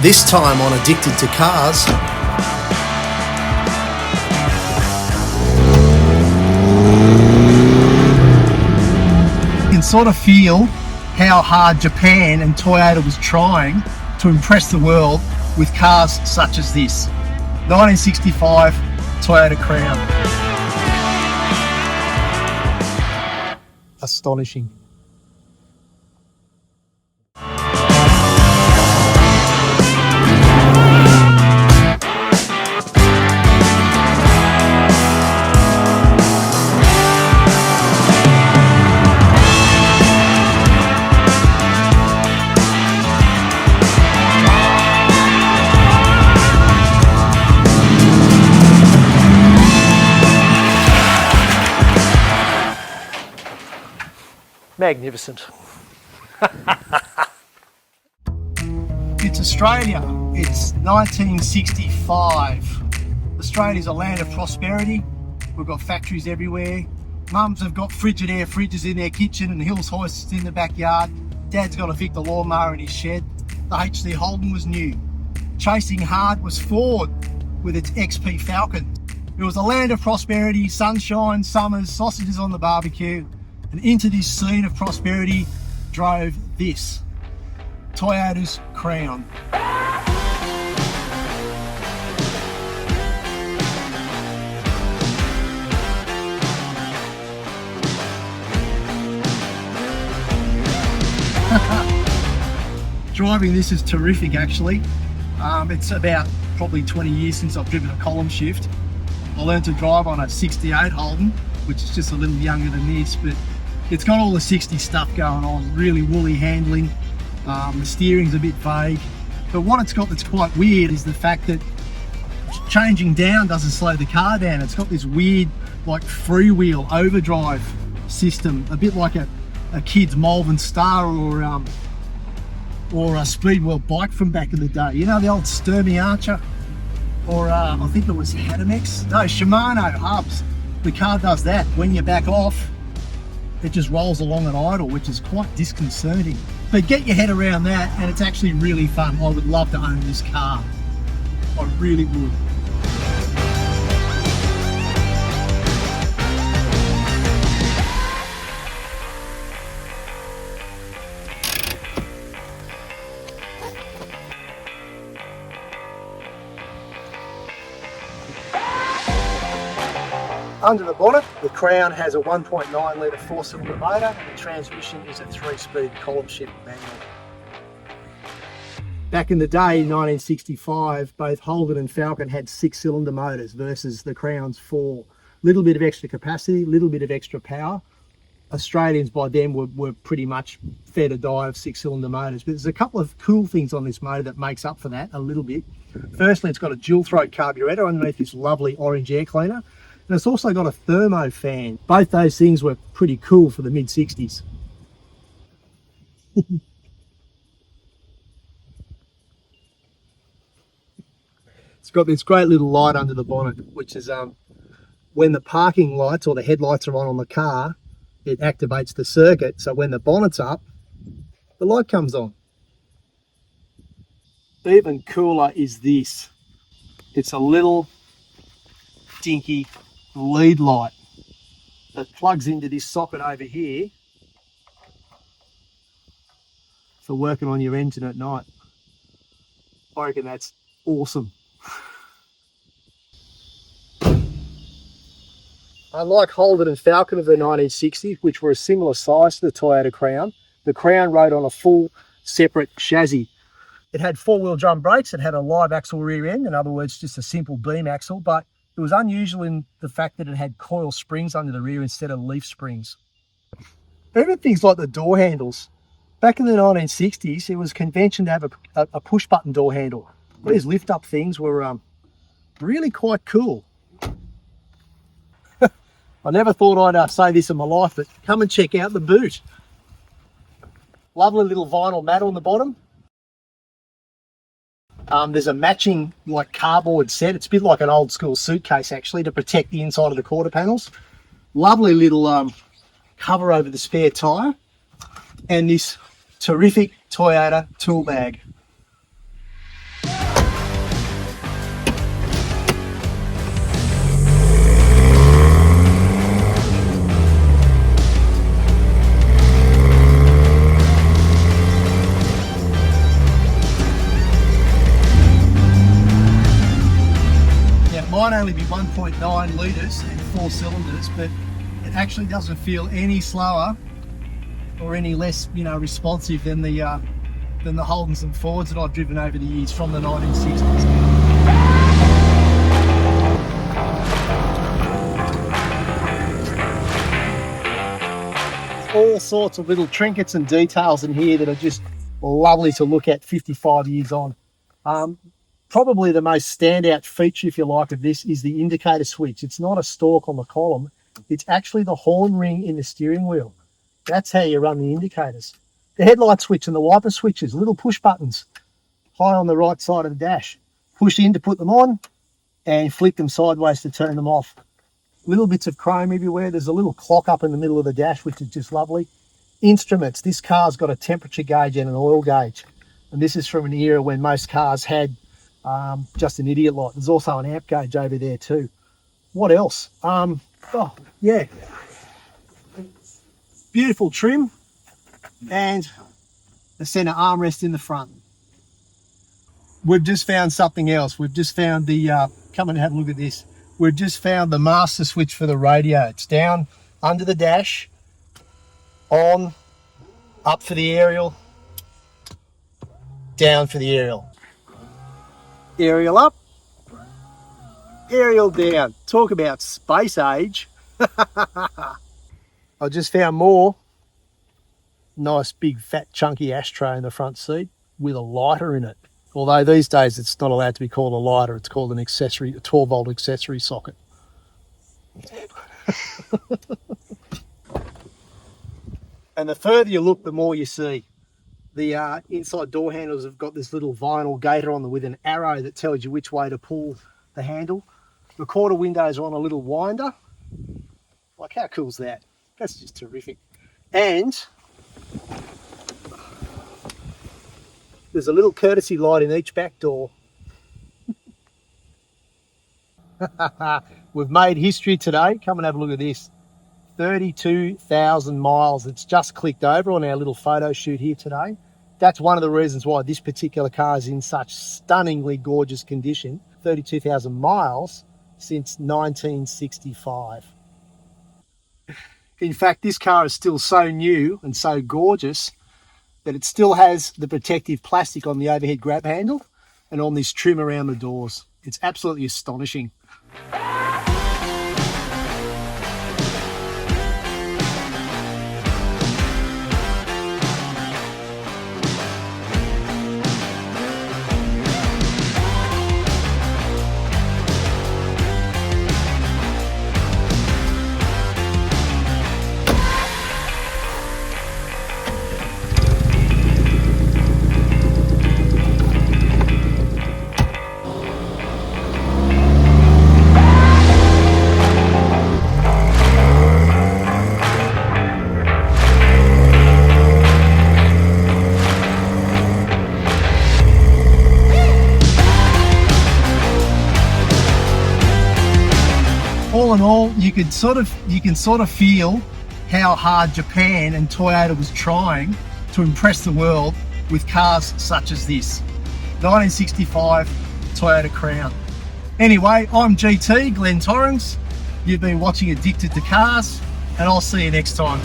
This time on Addicted to Cars. You can sort of feel how hard Japan and Toyota was trying to impress the world with cars such as this. 1965 Toyota Crown. Astonishing. Magnificent. It's Australia. It's 1965. Australia's a land of prosperity. We've got factories everywhere. Mums have got Frigidaire fridges in their kitchen and Hills hoists in the backyard. Dad's got a Victor lawnmower in his shed. The HC Holden was new. Chasing hard was Ford with its XP Falcon. It was a land of prosperity, sunshine, summers, sausages on the barbecue. And into this scene of prosperity drove this, Toyota's Crown. Driving this is terrific actually. It's about probably 20 years since I've driven a column shift. I learned to drive on a 68 Holden, which is just a little younger than this, but it's got all the 60 stuff going on, really woolly handling. The steering's a bit vague. But what it's got that's quite weird is the fact that changing down doesn't slow the car down. It's got this weird like freewheel overdrive system, a bit like a kid's Malvern Star or a Speedwell bike from back in the day. You know, the old Sturmey Archer? Or I think it was Hadamex? No, Shimano hubs. The car does that. When you back off, it just rolls along at idle, which is quite disconcerting. But get your head around that and it's actually really fun. I would love to own this car. I really would. Under the bonnet, the Crown has a 1.9 litre 4-cylinder motor and the transmission is a 3-speed column shift manual. Back in the day, 1965, both Holden and Falcon had 6-cylinder motors versus the Crown's 4. Little bit of extra capacity, little bit of extra power. Australians by then were pretty much fed a die of 6-cylinder motors, but there's a couple of cool things on this motor that makes up for that a little bit. Firstly, it's got a dual throat carburettor underneath this lovely orange air cleaner. And it's also got a thermo fan. Both those things were pretty cool for the mid-60s. It's got this great little light under the bonnet, which is when the parking lights or the headlights are on the car, it activates the circuit. So when the bonnet's up, the light comes on. Even cooler is this. It's a little dinky lead light that plugs into this socket over here for working on your engine at night. I reckon that's awesome. Unlike Holden and Falcon of the 1960s, which were a similar size to the Toyota Crown, the Crown rode on a full separate chassis. It had 4-wheel drum brakes, it had a live axle rear end, in other words just a simple beam axle, but it was unusual in the fact that it had coil springs under the rear instead of leaf springs. Even things like the door handles. Back in the 1960s, it was convention to have a push-button door handle. These lift-up things were really quite cool. I never thought I'd say this in my life, but come and check out the boot. Lovely little vinyl mat on the bottom. There's a matching like cardboard set. It's a bit like an old school suitcase actually to protect the inside of the quarter panels. Lovely little cover over the spare tyre and this terrific Toyota tool bag. might only be 1.9 litres and 4 cylinders, but it actually doesn't feel any slower or any less, responsive than the Holdens and Fords that I've driven over the years from the 1960s. All sorts of little trinkets and details in here that are just lovely to look at 55 years on. Probably the most standout feature, if you like, of this is the indicator switch. It's not a stalk on the column, it's actually the horn ring in the steering wheel. That's how you run the indicators. The headlight switch and the wiper switches, little push buttons, high on the right side of the dash. Push in to put them on and flick them sideways to turn them off. Little bits of chrome everywhere. There's a little clock up in the middle of the dash, which is just lovely. Instruments. This car's got a temperature gauge and an oil gauge. And this is from an era when most cars had just an idiot light. There's also an amp gauge over there too. What else? Yeah. Beautiful trim and a centre armrest in the front. We've just found something else. We've just found the, come and have a look at this. We've just found the master switch for the radio. It's down under the dash, on, up for the aerial, down for the aerial. Aerial up, aerial down. Talk about space age. I just found more nice big fat chunky ashtray in the front seat with a lighter in it. Although these days it's not allowed to be called a lighter, it's called an accessory, a 12-volt accessory socket. And the further you look, the more you see. The inside door handles have got this little vinyl gaiter on them with an arrow that tells you which way to pull the handle. The quarter windows are on a little winder. Like, how cool is that? That's just terrific. And there's a little courtesy light in each back door. We've made history today. Come and have a look at this. 32,000 miles. It's just clicked over on our little photo shoot here today. That's one of the reasons why this particular car is in such stunningly gorgeous condition. 32,000 miles since 1965. In fact, this car is still so new and so gorgeous that it still has the protective plastic on the overhead grab handle and on this trim around the doors. It's absolutely astonishing. All in all, you can sort of feel how hard Japan and Toyota was trying to impress the world with cars such as this 1965 Toyota Crown. Anyway, I'm GT Glenn Torrens. You've been watching Addicted to Cars, and I'll see you next time.